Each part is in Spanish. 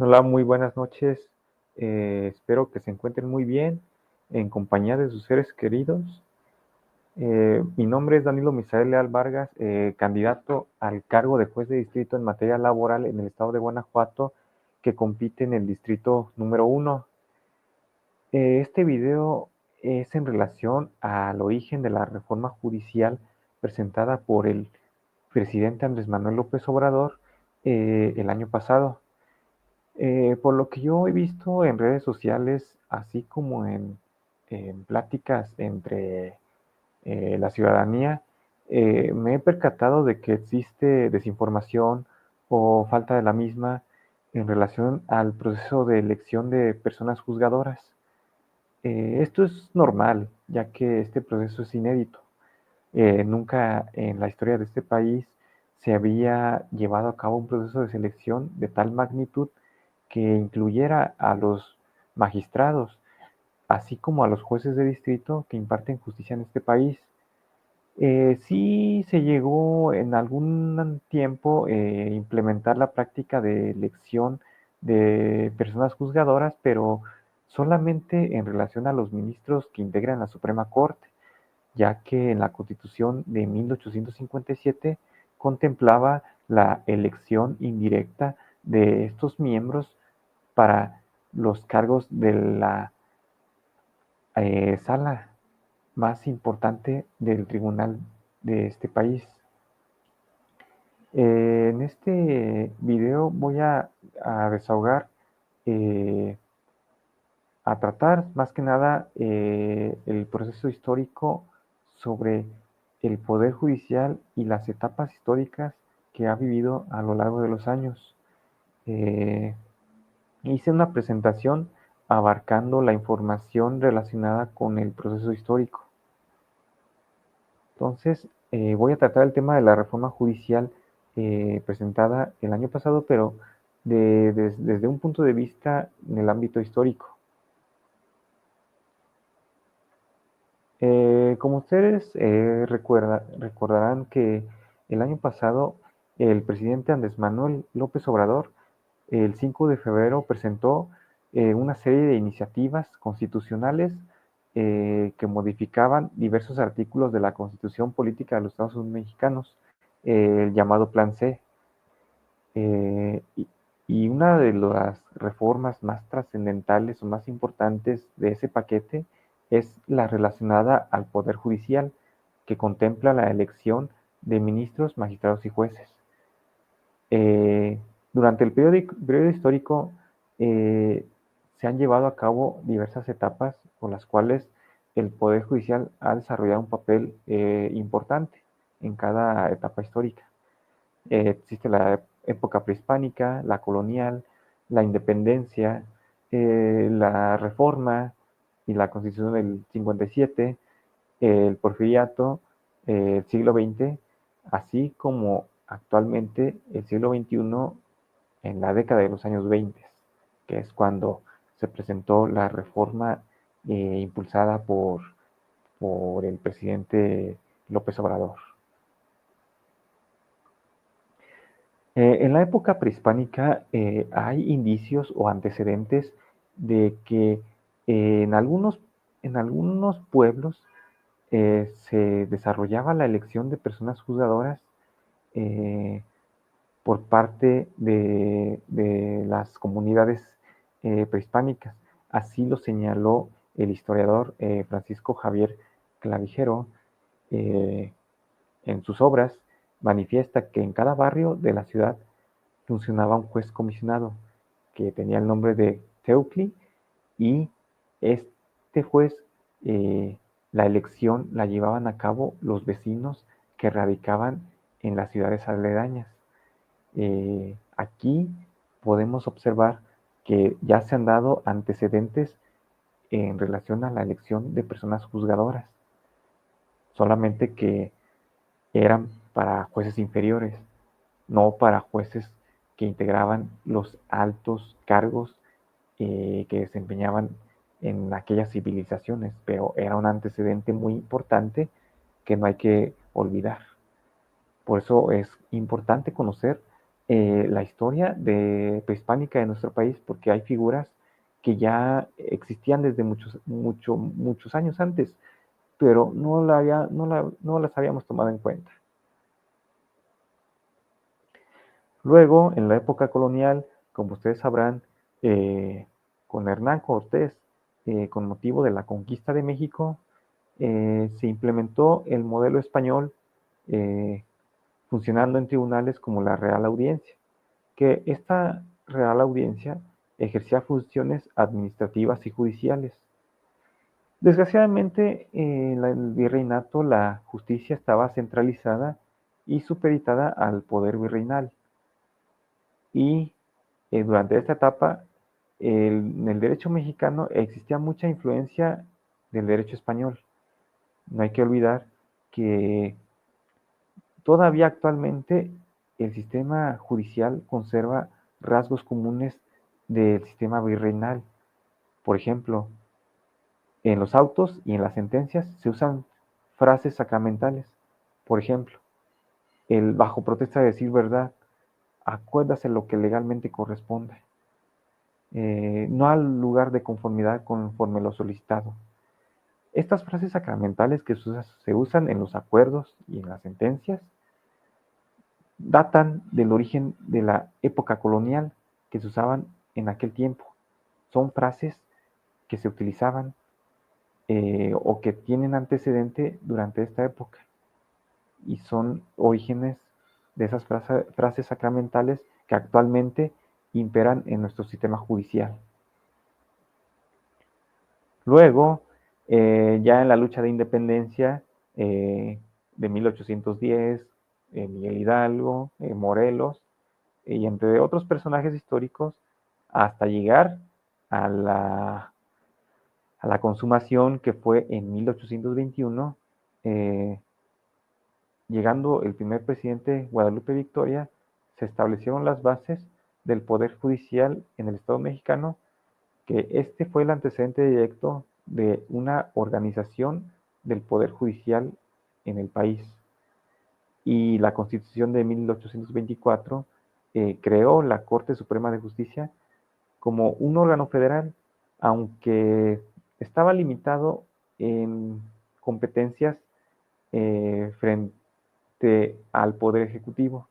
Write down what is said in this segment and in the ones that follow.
Hola, muy buenas noches. Espero que se encuentren muy bien en compañía de sus seres queridos. Mi nombre es Danilo Misael Leal Vargas, candidato al cargo de juez de distrito en materia laboral en el estado de Guanajuato, que compite en el distrito número 1. Este video es en relación al origen de la reforma judicial presentada por el presidente Andrés Manuel López Obrador el año pasado. Por lo que yo he visto en redes sociales, así como en pláticas entre la ciudadanía, me he percatado de que existe desinformación o falta de la misma en relación al proceso de elección de personas juzgadoras. Esto es normal, ya que este proceso es inédito. Nunca en la historia de este país se había llevado a cabo un proceso de selección de tal magnitud que incluyera a los magistrados, así como a los jueces de distrito que imparten justicia en este país. Sí se llegó en algún tiempo implementar la práctica de elección de personas juzgadoras, pero solamente en relación a los ministros que integran la Suprema Corte, ya que en la Constitución de 1857 contemplaba la elección indirecta de estos miembros para los cargos de la sala más importante del tribunal de este país. En este video voy a desahogar, eh, a tratar más que nada el proceso histórico sobre el Poder Judicial y las etapas históricas que ha vivido a lo largo de los años. Eh, Hice una presentación abarcando la información relacionada con el proceso histórico. Entonces, voy a tratar el tema de la reforma judicial presentada el año pasado, pero desde un punto de vista en el ámbito histórico. Como ustedes recordarán que el año pasado el presidente Andrés Manuel López Obrador, el 5 de febrero, presentó una serie de iniciativas constitucionales que modificaban diversos artículos de la Constitución Política de los Estados Unidos Mexicanos, el llamado Plan C. Eh, y, y una de las reformas más trascendentales o más importantes de ese paquete es la relacionada al Poder Judicial, que contempla la elección de ministros, magistrados y jueces. Eh, Durante el periodo histórico se han llevado a cabo diversas etapas por las cuales el Poder Judicial ha desarrollado un papel importante en cada etapa histórica. Existe la época prehispánica, la colonial, la independencia, la reforma y la constitución del 57, el porfiriato, el siglo XX, así como actualmente el siglo XXI en la década de los años 20, que es cuando se presentó la reforma impulsada por el presidente López Obrador. En la época prehispánica hay indicios o antecedentes de que en algunos pueblos se desarrollaba la elección de personas juzgadoras eh, por parte de las comunidades prehispánicas. Así lo señaló el historiador Francisco Javier Clavijero eh, en sus obras. Manifiesta que en cada barrio de la ciudad funcionaba un juez comisionado que tenía el nombre de Teucli, y este juez, eh, la elección la llevaban a cabo los vecinos que radicaban en las ciudades aledañas. Aquí podemos observar que ya se han dado antecedentes en relación a la elección de personas juzgadoras, solamente que eran para jueces inferiores, no para jueces que integraban los altos cargos que desempeñaban en aquellas civilizaciones, pero era un antecedente muy importante que no hay que olvidar. Por eso es importante conocer la historia prehispánica de nuestro país, porque hay figuras que ya existían desde muchos años antes, pero no las habíamos tomado en cuenta. Luego, en la época colonial, como ustedes sabrán, con Hernán Cortés, con motivo de la conquista de México, se implementó el modelo español, eh, funcionando en tribunales como la Real Audiencia, que esta Real Audiencia ejercía funciones administrativas y judiciales. Desgraciadamente, en el virreinato la justicia estaba centralizada y supeditada al poder virreinal. Y durante esta etapa, en el derecho mexicano existía mucha influencia del derecho español. No hay que olvidar que todavía actualmente el sistema judicial conserva rasgos comunes del sistema virreinal. Por ejemplo, en los autos y en las sentencias se usan frases sacramentales. Por ejemplo, el bajo protesta de decir verdad, acuérdase lo que legalmente corresponde. No al lugar de conformidad conforme lo solicitado. Estas frases sacramentales que se usan en los acuerdos y en las sentencias datan del origen de la época colonial que se usaban en aquel tiempo. Son frases que se utilizaban o que tienen antecedente durante esta época y son orígenes de esas frases sacramentales que actualmente imperan en nuestro sistema judicial. Luego, ya en la lucha de independencia de 1810, Miguel Hidalgo, Morelos, y entre otros personajes históricos, hasta llegar a la consumación que fue en 1821, eh, llegando el primer presidente Guadalupe Victoria, se establecieron las bases del Poder Judicial en el Estado mexicano, que este fue el antecedente directo de una organización del Poder Judicial en el país. Y la Constitución de 1824 creó la Corte Suprema de Justicia como un órgano federal, aunque estaba limitado en competencias frente al Poder Ejecutivo,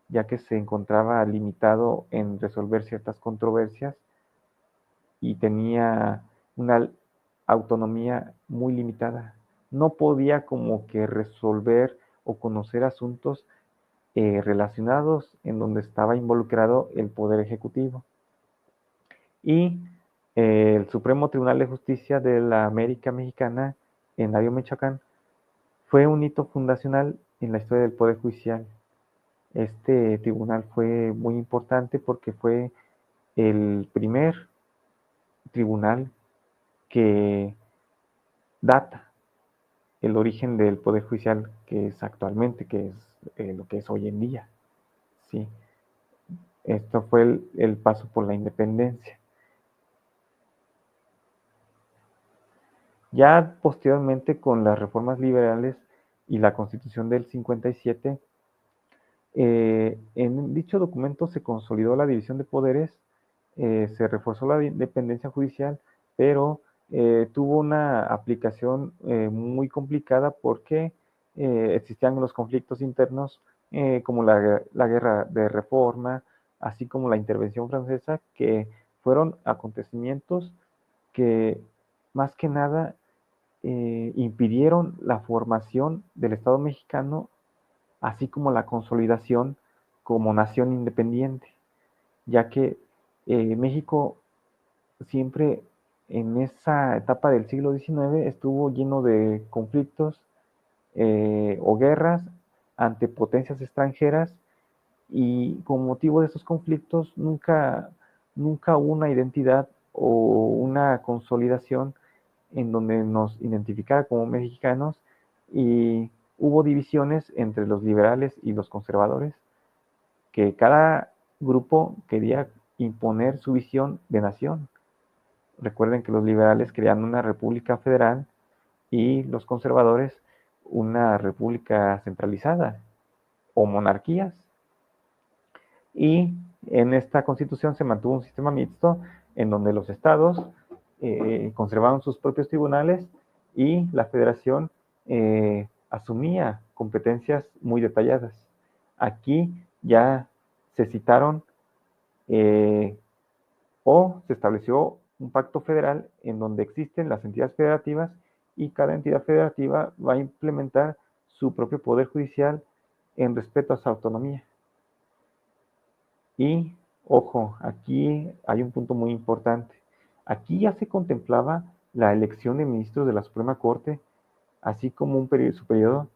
ya que se encontraba limitado en resolver ciertas controversias y tenía una autonomía muy limitada. No podía como que resolver o conocer asuntos relacionados en donde estaba involucrado el Poder Ejecutivo. Y el Supremo Tribunal de Justicia de la América Mexicana en Lario, Michoacán, fue un hito fundacional en la historia del Poder Judicial. Este tribunal fue muy importante porque fue el primer tribunal que data el origen del Poder Judicial que es actualmente, que es lo que es hoy en día. ¿Sí? Esto fue el paso por la independencia. Ya posteriormente, con las reformas liberales y la Constitución del 57, en dicho documento se consolidó la división de poderes, se reforzó la independencia judicial, pero tuvo una aplicación muy complicada porque existían los conflictos internos como la guerra de reforma, así como la intervención francesa, que fueron acontecimientos que más que nada impidieron la formación del Estado mexicano, así como la consolidación como nación independiente, ya que México siempre en esa etapa del siglo XIX estuvo lleno de conflictos o guerras ante potencias extranjeras y con motivo de esos conflictos nunca hubo una identidad o una consolidación en donde nos identificara como mexicanos y hubo divisiones entre los liberales y los conservadores, que cada grupo quería imponer su visión de nación. Recuerden que los liberales querían una república federal y los conservadores una república centralizada o monarquías. Y en esta constitución se mantuvo un sistema mixto en donde los estados conservaban sus propios tribunales y la federación asumía competencias muy detalladas. Aquí ya se citaron eh, o se estableció un pacto federal en donde existen las entidades federativas y cada entidad federativa va a implementar su propio poder judicial en respeto a su autonomía. Y, ojo, aquí hay un punto muy importante. Aquí ya se contemplaba la elección de ministros de la Suprema Corte, así como su periodo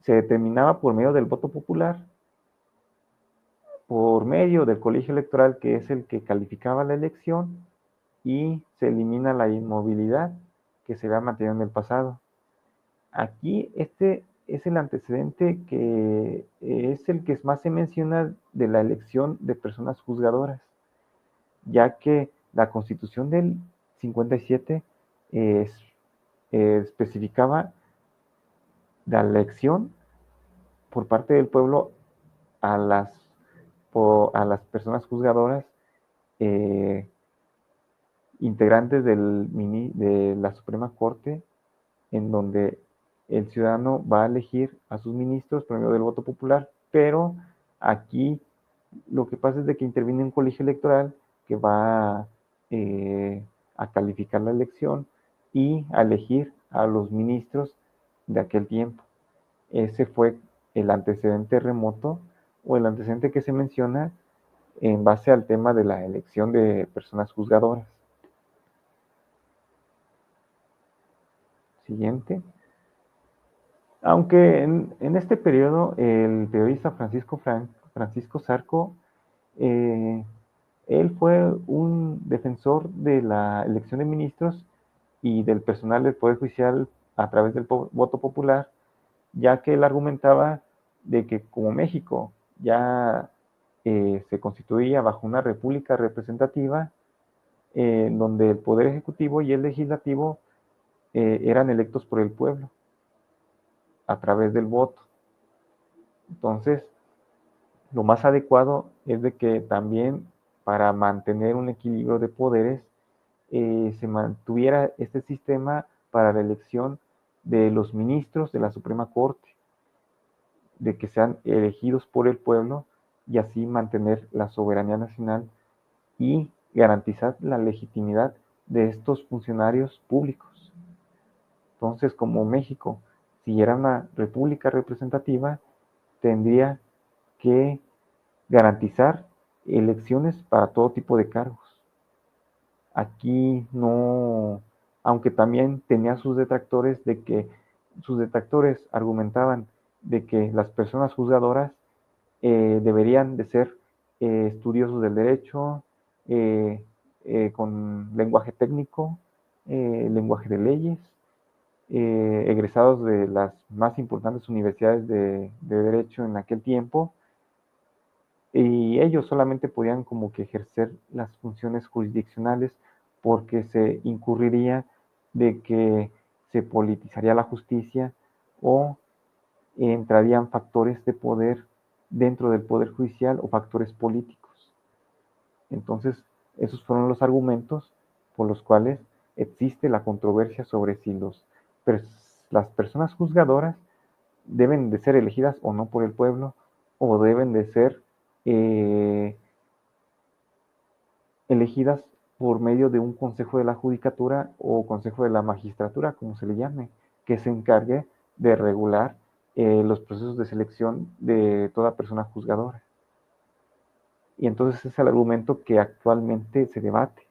se determinaba por medio del voto popular, por medio del colegio electoral, que es el que calificaba la elección, y se elimina la inmovilidad que se había mantenido en el pasado. Aquí este es el antecedente que es el que más se menciona de la elección de personas juzgadoras, ya que la Constitución del 57 especificaba la elección por parte del pueblo a las personas juzgadoras eh, integrantes de la Suprema Corte, en donde el ciudadano va a elegir a sus ministros por medio del voto popular, pero aquí lo que pasa es de que interviene un colegio electoral que va a calificar la elección y a elegir a los ministros de aquel tiempo. Ese fue el antecedente remoto o el antecedente que se menciona en base al tema de la elección de personas juzgadoras. Siguiente. Aunque en este periodo el periodista Francisco Zarco, eh, él fue un defensor de la elección de ministros y del personal del Poder Judicial a través del voto popular, ya que él argumentaba de que como México ya se constituía bajo una república representativa, donde el Poder Ejecutivo y el Legislativo eran electos por el pueblo a través del voto. Entonces, lo más adecuado es de que también para mantener un equilibrio de poderes se mantuviera este sistema para la elección de los ministros de la Suprema Corte, de que sean elegidos por el pueblo y así mantener la soberanía nacional y garantizar la legitimidad de estos funcionarios públicos. Entonces, como México, si era una república representativa, tendría que garantizar elecciones para todo tipo de cargos. Aquí no, aunque también tenía sus detractores de que sus detractores argumentaban de que las personas juzgadoras deberían de ser estudiosos del derecho, eh, con lenguaje técnico, lenguaje de leyes, egresados de las más importantes universidades de derecho en aquel tiempo, y ellos solamente podían como que ejercer las funciones jurisdiccionales porque se incurriría de que se politizaría la justicia o entrarían factores de poder dentro del poder judicial o factores políticos. Entonces, esos fueron los argumentos por los cuales existe la controversia sobre si las personas juzgadoras deben de ser elegidas o no por el pueblo o deben de ser eh, elegidas por medio de un consejo de la judicatura o consejo de la magistratura, como se le llame, que se encargue de regular los procesos de selección de toda persona juzgadora. Y entonces es el argumento que actualmente se debate.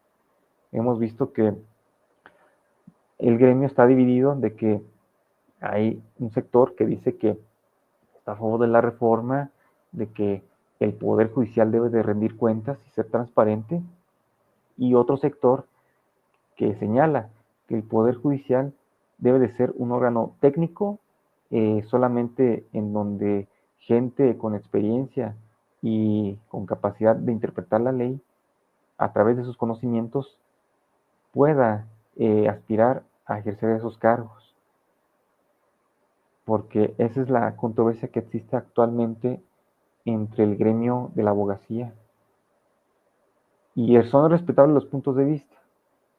Hemos visto que el gremio está dividido de que hay un sector que dice que está a favor de la reforma, de que el Poder Judicial debe de rendir cuentas y ser transparente, y otro sector que señala que el Poder Judicial debe de ser un órgano técnico, solamente en donde gente con experiencia y con capacidad de interpretar la ley a través de sus conocimientos pueda aspirar a ejercer esos cargos, porque esa es la controversia que existe actualmente entre el gremio de la abogacía. Y son respetables los puntos de vista.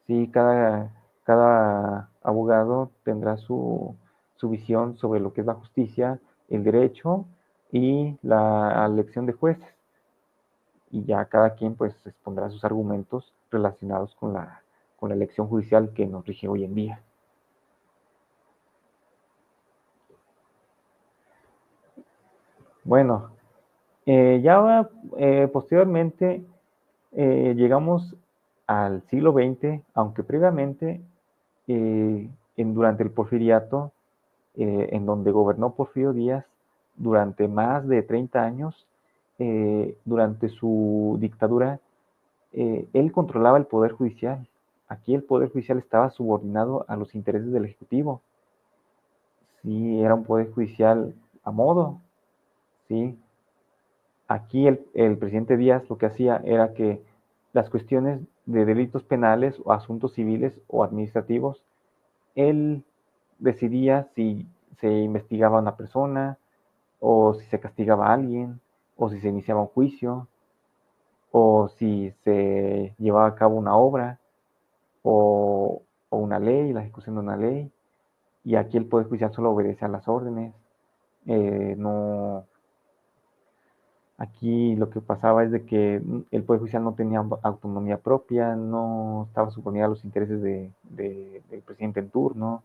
Sí, cada abogado tendrá su visión sobre lo que es la justicia, el derecho y la elección de jueces. Y ya cada quien pues expondrá sus argumentos relacionados con la elección judicial que nos rige hoy en día. Bueno, ya posteriormente llegamos al siglo XX, aunque previamente, durante el porfiriato, en donde gobernó Porfirio Díaz durante más de 30 años, durante su dictadura, él controlaba el Poder Judicial. Aquí el Poder Judicial estaba subordinado a los intereses del Ejecutivo. Sí, era un Poder Judicial a modo. Sí, aquí el presidente Díaz lo que hacía era que las cuestiones de delitos penales o asuntos civiles o administrativos, él decidía si se investigaba a una persona o si se castigaba a alguien o si se iniciaba un juicio o si se llevaba a cabo una obra o una ley, la ejecución de una ley. Y aquí el Poder Judicial solo obedece a las órdenes. No, aquí lo que pasaba es de que el Poder Judicial no tenía autonomía propia, no estaba subordinado a los intereses del presidente en turno.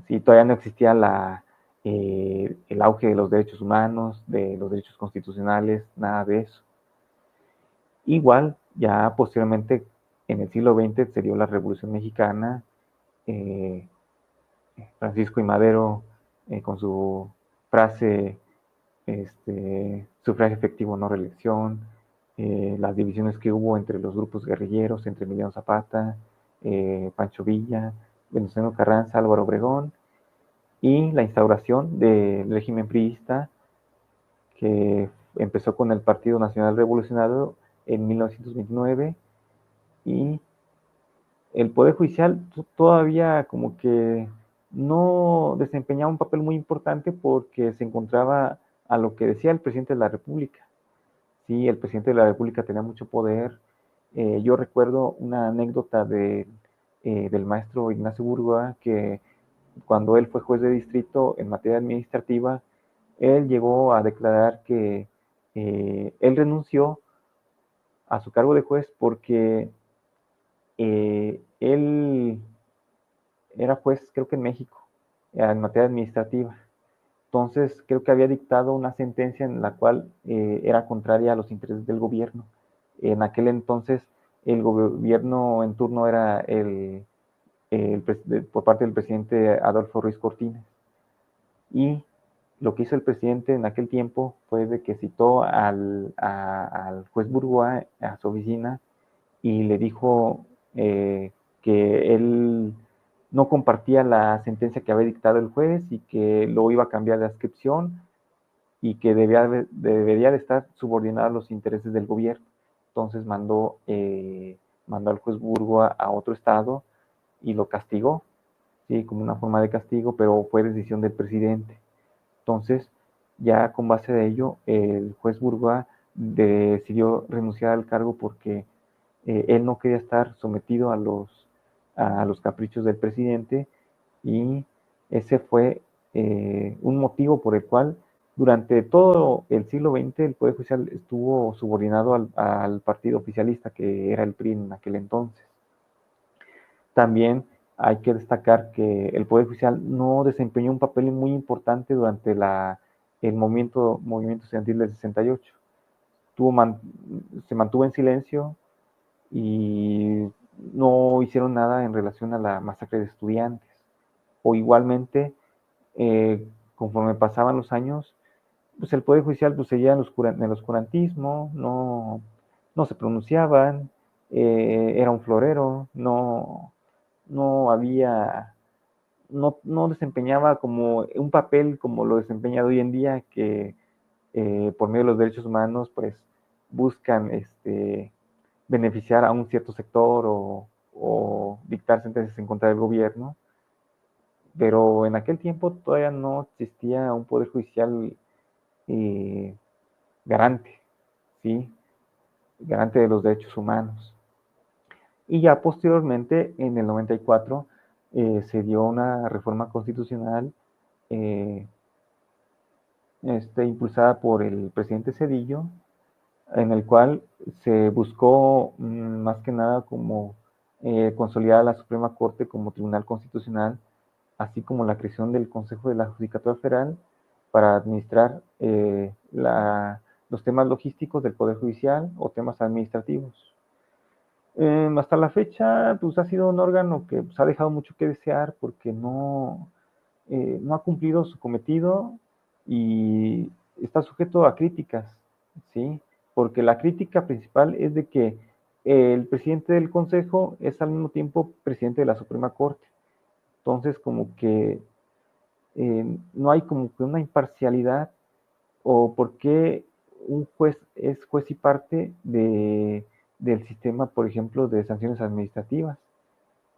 Sí, todavía no existía el auge de los derechos humanos, de los derechos constitucionales, nada de eso. Igual, ya posteriormente, en el siglo XX, se dio la Revolución Mexicana, eh, Francisco y Madero, con su frase, sufragio efectivo, no reelección, las divisiones que hubo entre los grupos guerrilleros, entre Emiliano Zapata, Pancho Villa, Venustiano Carranza, Álvaro Obregón, y la instauración del régimen priista, que empezó con el Partido Nacional Revolucionario en 1929, y el Poder Judicial todavía como que no desempeñaba un papel muy importante porque se encontraba a lo que decía el presidente de la República. Sí, el presidente de la República tenía mucho poder. Yo recuerdo una anécdota del maestro Ignacio Burgoa, que cuando él fue juez de distrito en materia administrativa, él llegó a declarar que él renunció a su cargo de juez porque él era juez, creo que en México, en materia administrativa. Entonces, creo que había dictado una sentencia en la cual era contraria a los intereses del gobierno. En aquel entonces, el gobierno en turno era por parte del presidente Adolfo Ruiz Cortines. Y lo que hizo el presidente en aquel tiempo fue de que citó al juez Burgoa a su oficina y le dijo que él no compartía la sentencia que había dictado el juez y que lo iba a cambiar de adscripción y que debería de estar subordinado a los intereses del gobierno. Entonces mandó al juez Burgoa a otro estado y lo castigó, sí, como una forma de castigo, pero fue decisión del presidente. Entonces, ya con base de ello, el juez Burgoa decidió renunciar al cargo porque él no quería estar sometido a los caprichos del presidente, y ese fue un motivo por el cual durante todo el siglo XX el Poder Judicial estuvo subordinado al partido oficialista, que era el PRI en aquel entonces. También hay que destacar que el Poder Judicial no desempeñó un papel muy importante durante el movimiento estudiantil del 68. Se mantuvo en silencio y no hicieron nada en relación a la masacre de estudiantes. O igualmente, conforme pasaban los años, pues el Poder Judicial pues, seguía en el oscurantismo, no se pronunciaban, era un florero, no había, no desempeñaba como un papel como lo desempeña hoy en día, que por medio de los derechos humanos pues buscan beneficiar a un cierto sector o dictar sentencias en contra del gobierno. Pero en aquel tiempo todavía no existía un poder judicial garante, ¿sí? Garante de los derechos humanos. Y ya posteriormente, en el 94, se dio una reforma constitucional impulsada por el presidente Zedillo, en el cual se buscó más que nada como consolidar a la Suprema Corte como Tribunal Constitucional, así como la creación del Consejo de la Judicatura Federal para administrar los temas logísticos del Poder Judicial o temas administrativos. Hasta la fecha, pues ha sido un órgano que pues, ha dejado mucho que desear porque no ha cumplido su cometido y está sujeto a críticas, ¿sí? Porque la crítica principal es de que el presidente del Consejo es al mismo tiempo presidente de la Suprema Corte. Entonces, como que no hay como que una imparcialidad o por qué un juez es juez y parte del sistema, por ejemplo, de sanciones administrativas.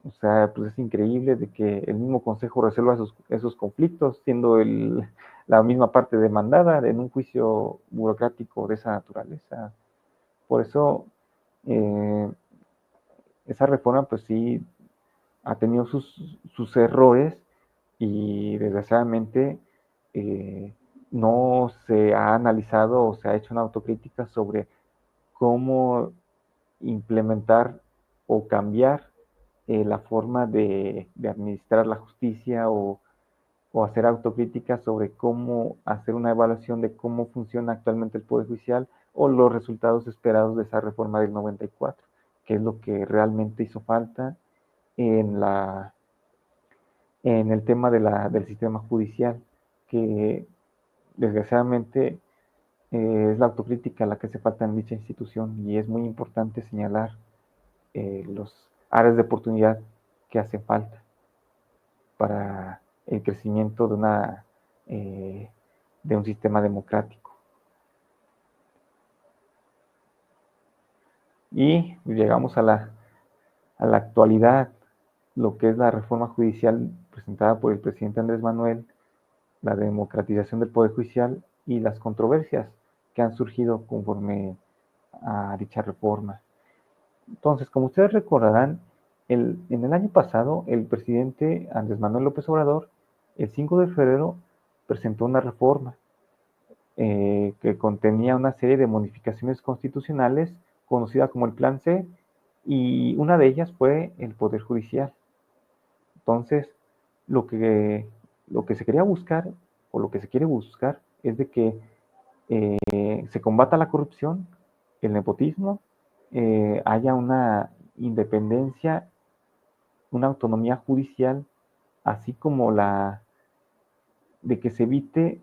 O sea, pues es increíble de que el mismo consejo resuelva esos conflictos, siendo la misma parte demandada en un juicio burocrático de esa naturaleza. Por eso, eh, esa reforma, pues sí, ha tenido sus errores y desgraciadamente eh, no se ha analizado o se ha hecho una autocrítica sobre cómo implementar o cambiar la forma de administrar la justicia o hacer autocrítica sobre cómo hacer una evaluación de cómo funciona actualmente el Poder Judicial o los resultados esperados de esa reforma del 94, que es lo que realmente hizo falta en, en el tema del sistema judicial, que desgraciadamente es la autocrítica la que hace falta en dicha institución y es muy importante señalar los áreas de oportunidad que hacen falta para el crecimiento de un sistema democrático. Y llegamos a la actualidad, lo que es la reforma judicial presentada por el presidente Andrés Manuel, la democratización del Poder Judicial y las controversias que han surgido conforme a dicha reforma. Entonces, como ustedes recordarán, en el año pasado, el presidente Andrés Manuel López Obrador, el 5 de febrero, presentó una reforma que contenía una serie de modificaciones constitucionales conocida como el Plan C, y una de ellas fue el Poder Judicial. Entonces, lo que, lo que se quería buscar, o lo que se quiere buscar, es de que se combata la corrupción, el nepotismo, haya una independencia, una autonomía judicial, así como de que se evite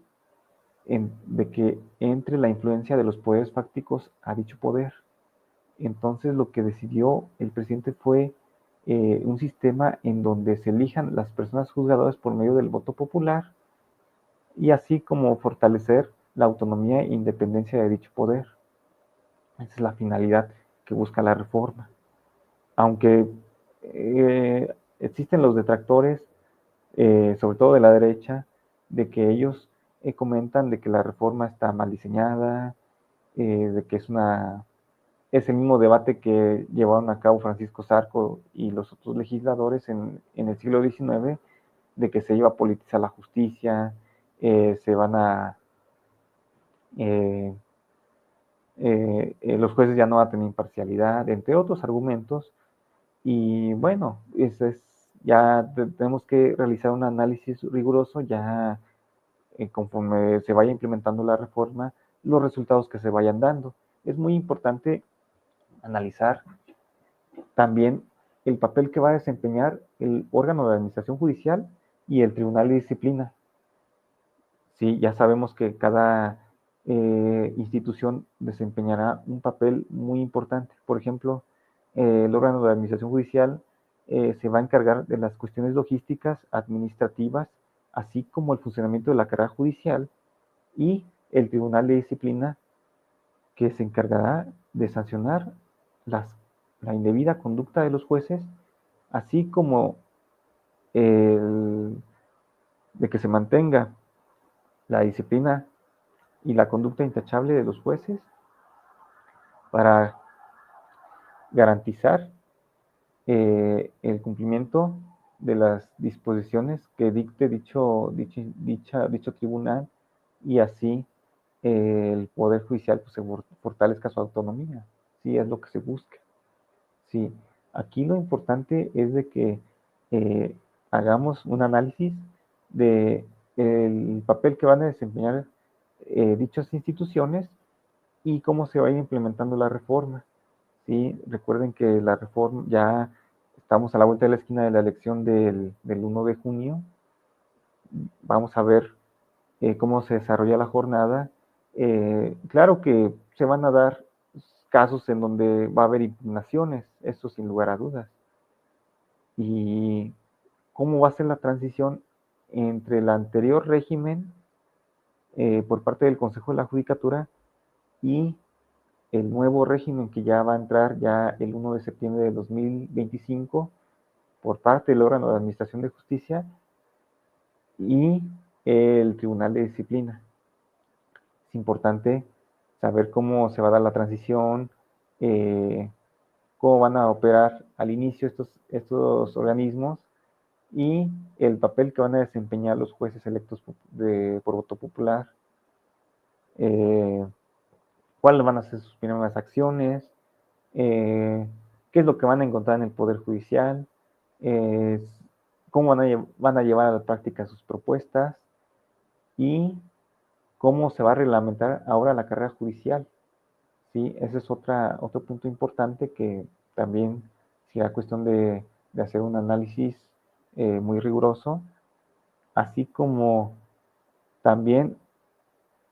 de que entre la influencia de los poderes fácticos a dicho poder. Entonces lo que decidió el presidente fue un sistema en donde se elijan las personas juzgadoras por medio del voto popular y así como fortalecer la autonomía e independencia de dicho poder. Esa es la finalidad que busca la reforma. Aunque existen los detractores, sobre todo de la derecha, de que ellos comentan de que la reforma está mal diseñada, de que es el mismo debate que llevaron a cabo Francisco Zarco y los otros legisladores en el siglo XIX, de que se iba a politizar la justicia, se van a eh, los jueces ya no van a tener imparcialidad, entre otros argumentos. Y bueno, ya tenemos que realizar un análisis riguroso ya conforme se vaya implementando la reforma, los resultados que se vayan dando. Es muy importante analizar también el papel que va a desempeñar el órgano de administración judicial y el tribunal de disciplina. Sí, ya sabemos que cada institución desempeñará un papel muy importante. Por ejemplo, el órgano de administración judicial se va a encargar de las cuestiones logísticas, administrativas, así como el funcionamiento de la carrera judicial, y el tribunal de disciplina que se encargará de sancionar las, la indebida conducta de los jueces, así como el, de que se mantenga la disciplina y la conducta intachable de los jueces para garantizar el cumplimiento de las disposiciones que dicte dicho tribunal y así el Poder Judicial pues, se fortalezca su autonomía. Sí, es lo que se busca. Sí, aquí lo importante es de que hagamos un análisis de el papel que van a desempeñar dichas instituciones y cómo se va a ir implementando la reforma. ¿Sí? Recuerden que la reforma ya estamos a la vuelta de la esquina de la elección del 1 de junio. Vamos a ver cómo se desarrolla la jornada. Claro que se van a dar casos en donde va a haber impugnaciones, eso sin lugar a dudas. Y cómo va a ser la transición entre el anterior régimen por parte del Consejo de la Judicatura y el nuevo régimen que ya va a entrar ya el 1 de septiembre de 2025 por parte del órgano de Administración de Justicia y el Tribunal de Disciplina. Es importante saber cómo se va a dar la transición, cómo van a operar al inicio estos organismos y el papel que van a desempeñar los jueces electos por voto popular, cuáles van a ser sus primeras acciones, qué es lo que van a encontrar en el Poder Judicial, cómo van a llevar a la práctica sus propuestas y cómo se va a reglamentar ahora la carrera judicial. ¿Sí? Ese es otro punto importante que también será cuestión de hacer un análisis muy riguroso, así como también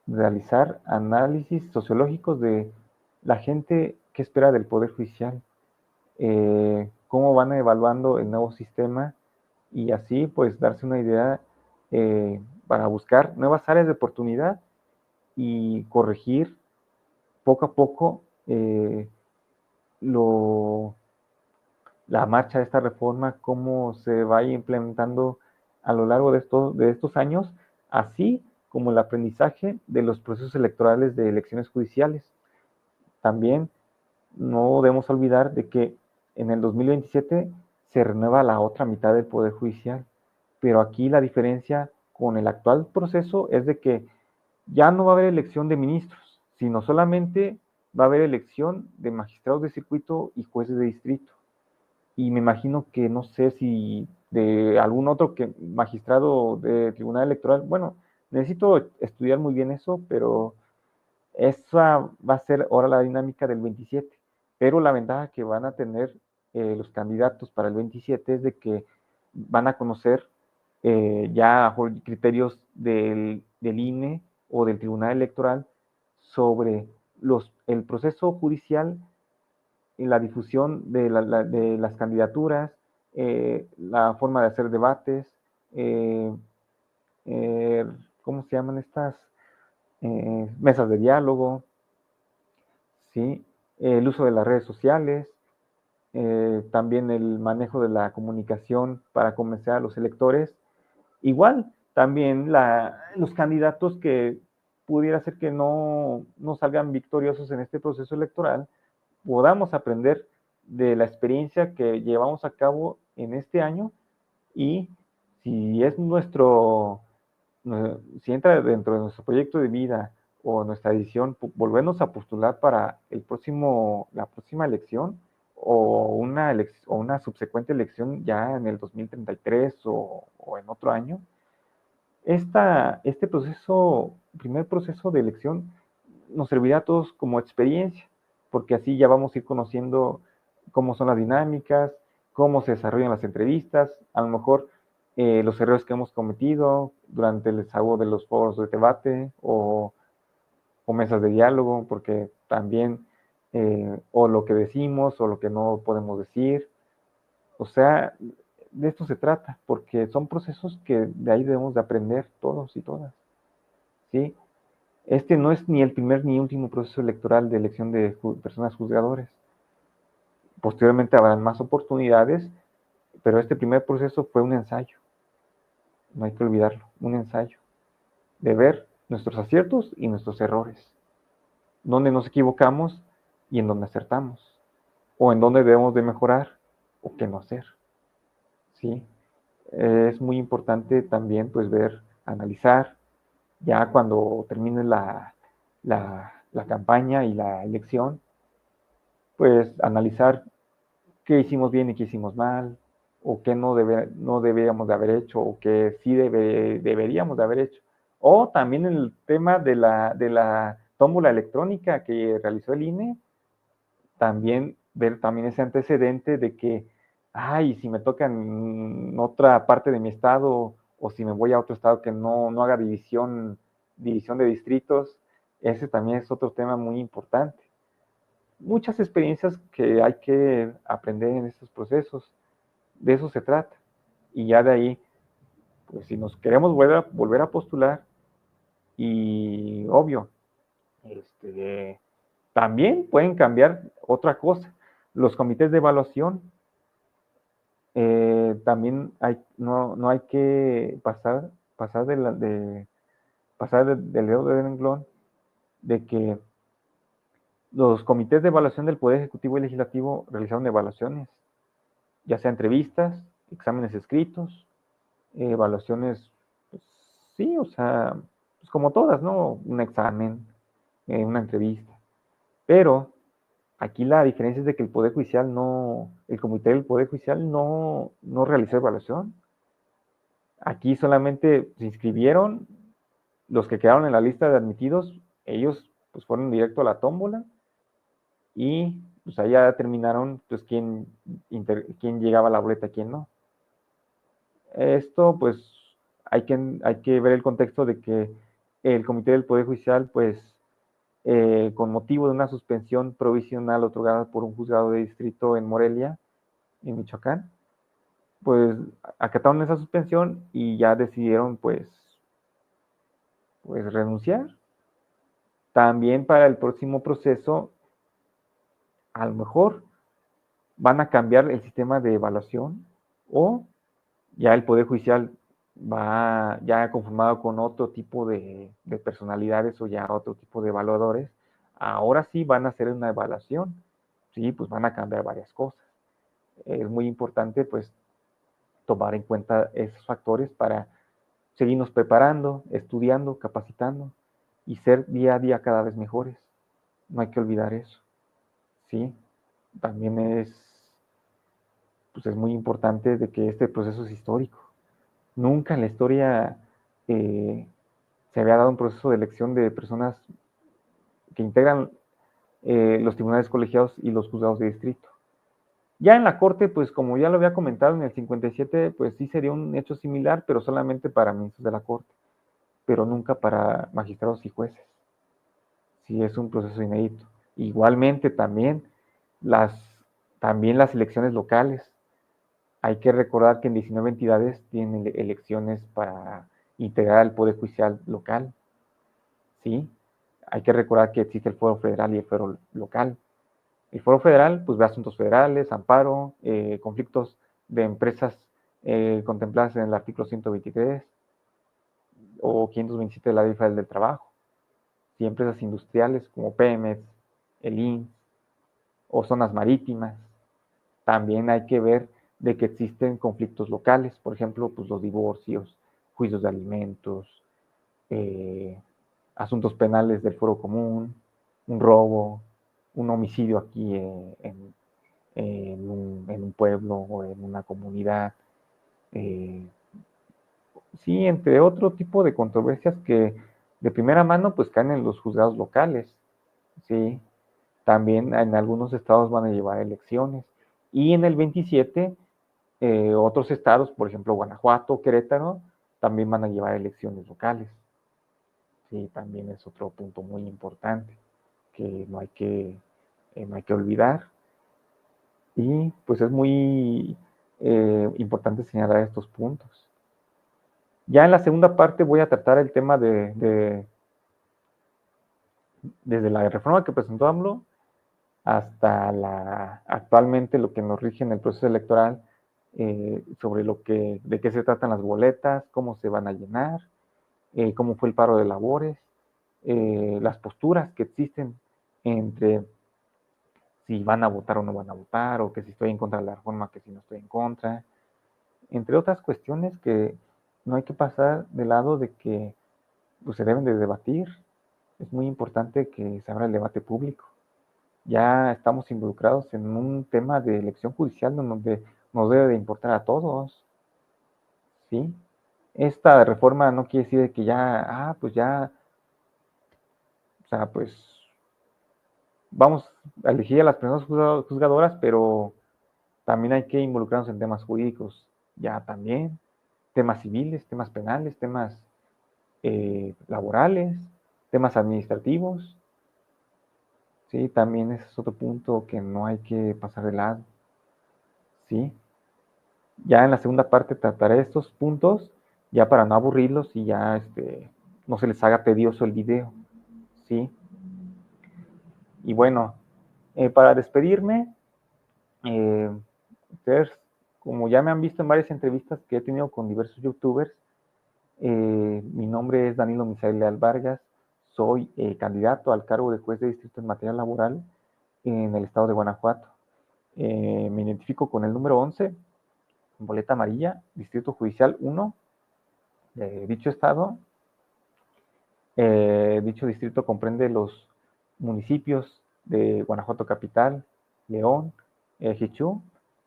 realizar análisis sociológicos de la gente que espera del Poder Judicial, cómo van evaluando el nuevo sistema y así pues darse una idea para buscar nuevas áreas de oportunidad y corregir poco a poco lo, la marcha de esta reforma, cómo se va implementando a lo largo de estos años, así como el aprendizaje de los procesos electorales de elecciones judiciales. También no debemos olvidar de que en el 2027 se renueva la otra mitad del Poder Judicial, pero aquí la diferencia con el actual proceso es de que ya no va a haber elección de ministros, sino solamente va a haber elección de magistrados de circuito y jueces de distrito. Y me imagino que no sé si de algún otro que magistrado de tribunal electoral, bueno, necesito estudiar muy bien eso, pero esa va a ser ahora la dinámica del 27. Pero la ventaja que van a tener los candidatos para el 27 es de que van a conocer ya bajo criterios del INE o del Tribunal Electoral sobre el proceso judicial y la difusión de las candidaturas, la forma de hacer debates, eh, eh, ¿cómo se llaman estas? Mesas de diálogo, ¿sí? El uso de las redes sociales, también el manejo de la comunicación para convencer a los electores. Igual, también los candidatos que pudiera ser que no salgan victoriosos en este proceso electoral, podamos aprender de la experiencia que llevamos a cabo en este año y si es si entra dentro de nuestro proyecto de vida o nuestra edición, volvernos a postular para la próxima elección o una subsecuente elección ya en el 2033 o en otro año, este primer proceso de elección nos servirá a todos como experiencia, porque así ya vamos a ir conociendo cómo son las dinámicas, cómo se desarrollan las entrevistas, a lo mejor los errores que hemos cometido durante el desarrollo de los foros de debate o mesas de diálogo, porque también, o lo que decimos o lo que no podemos decir, o sea, de esto se trata, porque son procesos que de ahí debemos de aprender todos y todas, ¿sí? Este no es ni el primer ni último proceso electoral de elección de personas juzgadores. Posteriormente habrán más oportunidades, pero este primer proceso fue un ensayo, no hay que olvidarlo, un ensayo, de ver nuestros aciertos y nuestros errores, dónde nos equivocamos y en dónde acertamos, o en dónde debemos de mejorar o qué no hacer, ¿sí? Es muy importante también, pues, analizar, ya cuando termine la campaña y la elección, pues, analizar qué hicimos bien y qué hicimos mal, o qué no deberíamos de haber hecho, o qué sí deberíamos de haber hecho. O también el tema de la tómbola electrónica que realizó el INE, también ver también ese antecedente de que, ay, si me toca en otra parte de mi estado, o si me voy a otro estado que no haga división de distritos, ese también es otro tema muy importante. Muchas experiencias que hay que aprender en estos procesos, de eso se trata. Y ya de ahí, pues si nos queremos volver a postular, y obvio, también pueden cambiar otra cosa. Los comités de evaluación, también no hay que pasar del dedo de renglón de que los comités de evaluación del Poder Ejecutivo y Legislativo realizaron evaluaciones, ya sea entrevistas, exámenes escritos, evaluaciones, pues, sí, o sea, pues como todas, ¿no? Un examen, una entrevista. Pero aquí la diferencia es de que el comité del Poder Judicial no realizó evaluación. Aquí solamente se inscribieron los que quedaron en la lista de admitidos, ellos pues fueron directo a la tómbola y pues allá determinaron pues quién llegaba a la boleta y quién no. Esto pues hay que ver el contexto de que el comité del Poder Judicial pues con motivo de una suspensión provisional otorgada por un juzgado de distrito en Morelia, en Michoacán, pues acataron esa suspensión y ya decidieron pues renunciar. También para el próximo proceso, a lo mejor van a cambiar el sistema de evaluación o ya el Poder Judicial va ya conformado con otro tipo de personalidades o ya otro tipo de evaluadores, ahora sí van a hacer una evaluación, sí, pues van a cambiar varias cosas. Es muy importante pues tomar en cuenta esos factores para seguirnos preparando, estudiando, capacitando y ser día a día cada vez mejores. No hay que olvidar eso, ¿sí? También pues es muy importante de que este proceso es histórico. Nunca en la historia se había dado un proceso de elección de personas que integran los tribunales colegiados y los juzgados de distrito. Ya en la Corte, pues como ya lo había comentado en el 57, pues sí sería un hecho similar, pero solamente para ministros de la Corte, pero nunca para magistrados y jueces. Sí, es un proceso inédito. Igualmente las, también las elecciones locales. Hay que recordar que en 19 entidades tienen elecciones para integrar al Poder Judicial local. ¿Sí? Hay que recordar que existe el Foro Federal y el Foro Local. El Foro Federal, pues ve asuntos federales, amparo, conflictos de empresas contempladas en el artículo 123 o 527 de la Ley Federal del Trabajo. Y empresas industriales como Pemex, el INS o zonas marítimas. También hay que ver de que existen conflictos locales, por ejemplo, pues los divorcios, juicios de alimentos, eh, asuntos penales del foro común, un robo, un homicidio aquí en un pueblo o en una comunidad. Eh, sí, entre otro tipo de controversias que de primera mano pues caen en los juzgados locales. Sí, también en algunos estados van a llevar elecciones. Y en el 27, otros estados, por ejemplo, Guanajuato, Querétaro, también van a llevar elecciones locales. Sí, también es otro punto muy importante que no hay que olvidar. Y pues es muy importante señalar estos puntos. Ya en la segunda parte voy a tratar el tema desde la reforma que presentó AMLO hasta actualmente lo que nos rige en el proceso electoral, sobre de qué se tratan las boletas, cómo se van a llenar cómo fue el paro de labores, las posturas que existen entre si van a votar o no van a votar, o que si estoy en contra de la reforma, que si no estoy en contra, entre otras cuestiones que no hay que pasar de lado de que pues, se deben de debatir. Es muy importante que se abra el debate público. Ya estamos involucrados en un tema de elección judicial donde nos debe de importar a todos, ¿sí? Esta reforma no quiere decir que ya, pues ya, o sea, pues vamos a elegir a las personas juzgadoras, pero también hay que involucrarnos en temas jurídicos, ya también, temas civiles, temas penales, temas laborales, temas administrativos, ¿sí? También ese es otro punto que no hay que pasar de lado, ¿sí? Ya en la segunda parte trataré estos puntos, ya para no aburrirlos y ya no se les haga tedioso el video, ¿sí? Y bueno, para despedirme, ustedes, como ya me han visto en varias entrevistas que he tenido con diversos youtubers, mi nombre es Danilo Misael Leal Vargas, soy candidato al cargo de juez de distrito en materia laboral en el estado de Guanajuato. Me identifico con el número 11, boleta amarilla, Distrito Judicial 1 de dicho estado. Dicho distrito comprende los municipios de Guanajuato Capital, León, Jichú,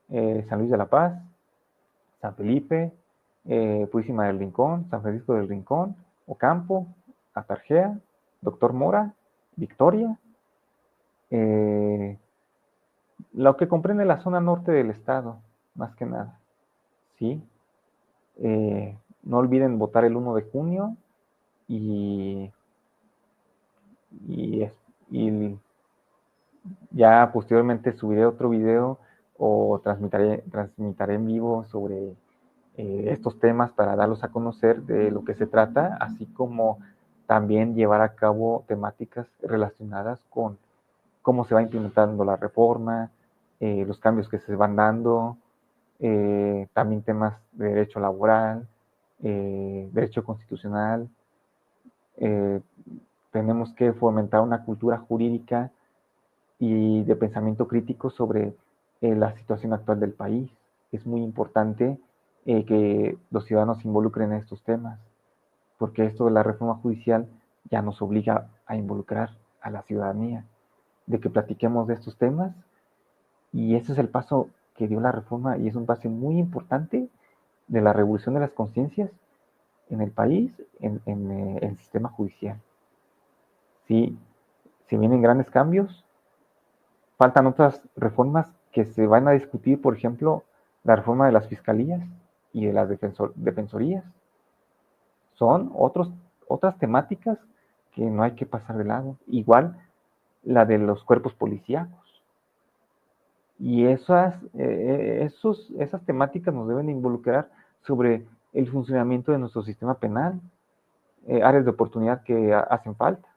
San Luis de la Paz, San Felipe, Purísima del Rincón, San Francisco del Rincón, Ocampo, Atarjea, Doctor Mora, Victoria, lo que comprende la zona norte del estado, más que nada, ¿sí? No olviden votar el 1 de junio y, y, y ya posteriormente subiré otro video o transmitiré en vivo sobre estos temas para darlos a conocer de lo que se trata, así como también llevar a cabo temáticas relacionadas con cómo se va implementando la reforma, los cambios que se van dando, también temas de derecho laboral, derecho constitucional. Eh, Tenemos que fomentar una cultura jurídica y de pensamiento crítico sobre la situación actual del país. Es muy importante que los ciudadanos se involucren en estos temas, porque esto de la reforma judicial ya nos obliga a involucrar a la ciudadanía, de que platiquemos de estos temas, y ese es el paso que dio la reforma y es un paso muy importante de la revolución de las conciencias en el país, en el sistema judicial. Sí, si vienen grandes cambios, faltan otras reformas que se van a discutir, por ejemplo, la reforma de las fiscalías y de las defensorías. Son otras temáticas que no hay que pasar de lado. Igual la de los cuerpos policíacos. Y esas temáticas nos deben involucrar sobre el funcionamiento de nuestro sistema penal, áreas de oportunidad que hacen falta,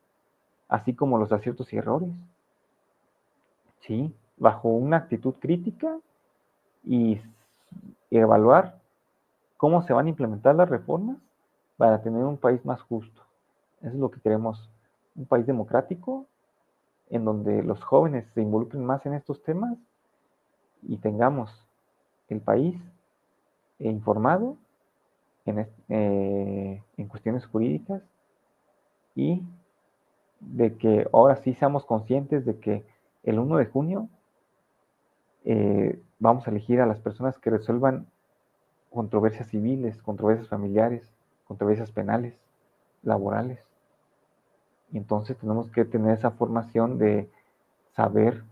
así como los aciertos y errores. ¿Sí? Bajo una actitud crítica y evaluar cómo se van a implementar las reformas para tener un país más justo. Eso es lo que queremos, un país democrático en donde los jóvenes se involucren más en estos temas y tengamos el país informado en cuestiones jurídicas y de que ahora sí seamos conscientes de que el 1 de junio vamos a elegir a las personas que resuelvan controversias civiles, controversias familiares, controversias penales, laborales. Y entonces tenemos que tener esa formación de saber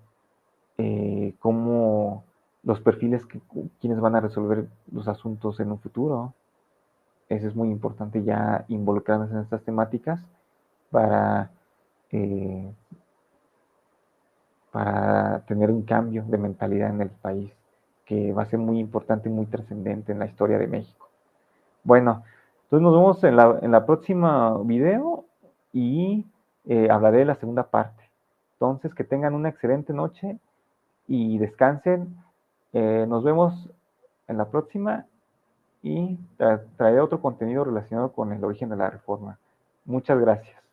cómo los perfiles quienes van a resolver los asuntos en un futuro. Eso es muy importante ya involucrarnos en estas temáticas para, eh, para tener un cambio de mentalidad en el país que va a ser muy importante y muy trascendente en la historia de México. Bueno, entonces nos vemos en la próxima video y hablaré de la segunda parte. Entonces, que tengan una excelente noche y descansen. Nos vemos en la próxima y traeré otro contenido relacionado con el origen de la reforma. Muchas gracias.